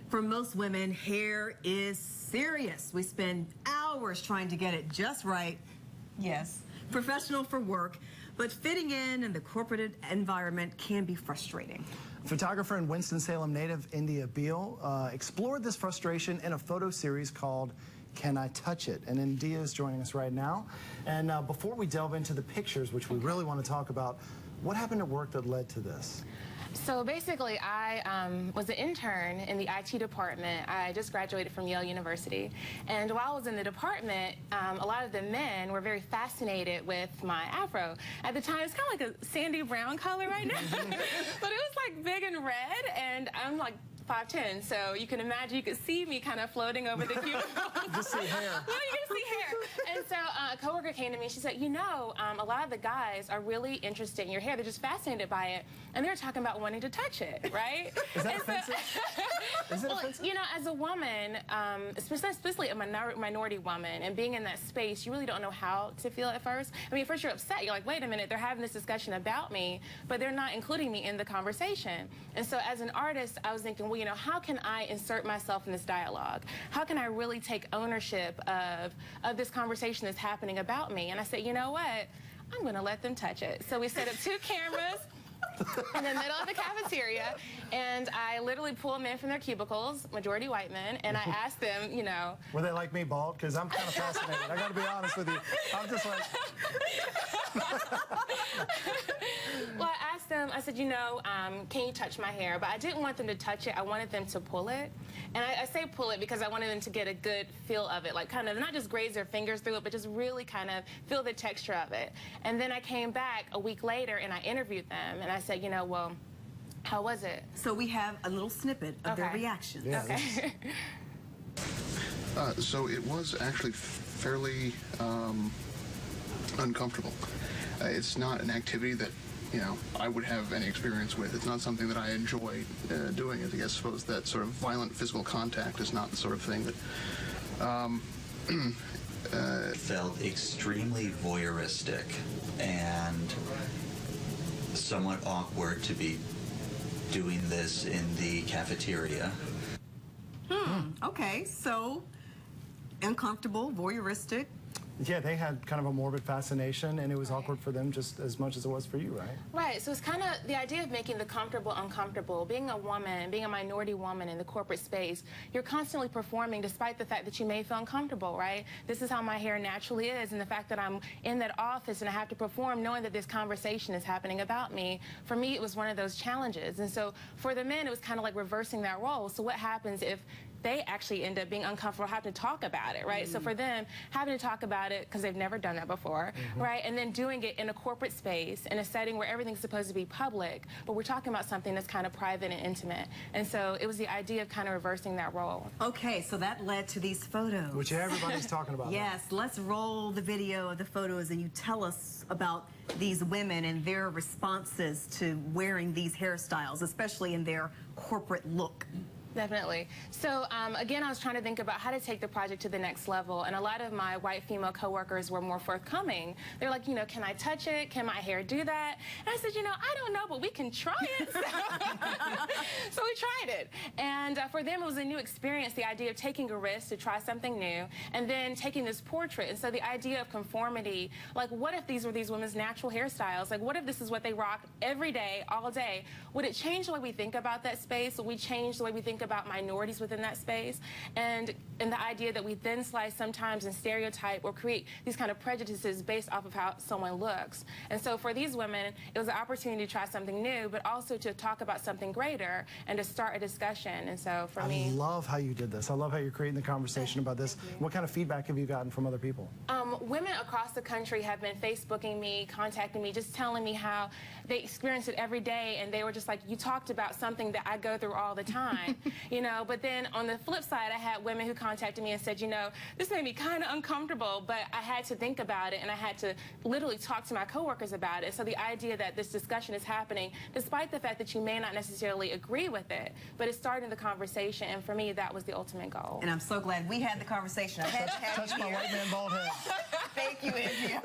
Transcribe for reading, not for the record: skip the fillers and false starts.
For most women, hair is serious. We spend hours trying to get it just right. Yes, professional for work, but fitting in the corporate environment can be frustrating. Photographer and Winston-Salem native India Beale explored this frustration in a photo series called Can I Touch It? And India is joining us right now. And before we delve into the pictures, which we really want to talk about, what happened at work that led to this? So basically, I was an intern in the IT department. I just graduated from Yale University. And while I was in the department, a lot of the men were very fascinated with my afro. At the time, it's kind of like a sandy brown color right now. But it was like big and red, and I'm like 5'10", so you can imagine, you could see me kind of floating over the cubicle. Just see hair. No, you can see hair. And so a coworker came to me and she said, you know, a lot of the guys are really interested in your hair. They're just fascinated by it. And they were talking about wanting to touch it, right? Is that offensive? Is it offensive? You know, as a woman, especially a minority woman, and being in that space, you really don't know how to feel at first. I mean, at first you're upset. You're like, wait a minute, they're having this discussion about me, but they're not including me in the conversation. And so as an artist, I was thinking, well, you know, how can I insert myself in this dialogue? How can I really take ownership of this conversation that's happening about me? And I said, you know what? I'm going to let them touch it. So we set up 2 cameras in the middle of the cafeteria, and I literally pull them in from their cubicles, majority white men, and I asked them, you know. Were they like me, bald? Because I'm kind of fascinated. I got to be honest with you. I'm just like... Well, I asked them, I said, you know, can you touch my hair? But I didn't want them to touch it. I wanted them to pull it. And I say pull it because I wanted them to get a good feel of it, like kind of not just graze their fingers through it, but just really kind of feel the texture of it. And then I came back a week later and I interviewed them, and I said, you know, well, how was it? So we have a little snippet of their reactions. Yeah, okay. So it was actually fairly uncomfortable. It's not an activity that, you know, I would have any experience with. It's not something that I enjoy doing. I suppose that sort of violent physical contact is not the sort of thing that felt extremely voyeuristic and somewhat awkward to be doing this in the cafeteria. Okay, so uncomfortable, voyeuristic. Yeah, they had kind of a morbid fascination, and it was awkward for them just as much as it was for you, right? Right, so it's kind of the idea of making the comfortable uncomfortable. Being a woman, being a minority woman in the corporate space, you're constantly performing despite the fact that you may feel uncomfortable, right? This is how my hair naturally is, and the fact that I'm in that office and I have to perform knowing that this conversation is happening about me, for me it was one of those challenges. And so for the men, it was kind of like reversing that role. So what happens if they actually end up being uncomfortable, having to talk about it, right? So for them, having to talk about it because they've never done that before, right? And then doing it in a corporate space, in a setting where everything's supposed to be public, but we're talking about something that's kind of private and intimate. And so it was the idea of kind of reversing that role. Okay, so that led to these photos. Which everybody's talking about. Yes, let's roll the video of the photos and you tell us about these women and their responses to wearing these hairstyles, especially in their corporate look. Definitely. So again, I was trying to think about how to take the project to the next level, and a lot of my white female coworkers were more forthcoming. They're like, you know, can I touch it? Can my hair do that? And I said, you know, I don't know, but we can try it. So we tried it. And for them, it was a new experience, the idea of taking a risk to try something new, and then taking this portrait. And so the idea of conformity, like what if these were these women's natural hairstyles? Like what if this is what they rock every day, all day? Would it change the way we think about that space? Would we change the way we think about minorities within that space? And the idea that we then slice sometimes and stereotype or create these kind of prejudices based off of how someone looks. And so for these women, it was an opportunity to try something new, but also to talk about something greater and to start a discussion. And so for me... I love how you did this. I love how you're creating the conversation about this. What kind of feedback have you gotten from other people? Women across the country have been Facebooking me, contacting me, just telling me how they experience it every day, and they were just like, you talked about something that I go through all the time. You know, but then on the flip side, I had women who contacted me and said, you know, this made me kind of uncomfortable, but I had to think about it, and I had to literally talk to my coworkers about it. So the idea that this discussion is happening, despite the fact that you may not necessarily agree with it, but it's starting the conversation, and for me, that was the ultimate goal. And I'm so glad we had the conversation. I had to have Touch you my here. white man bald head. Thank you, India.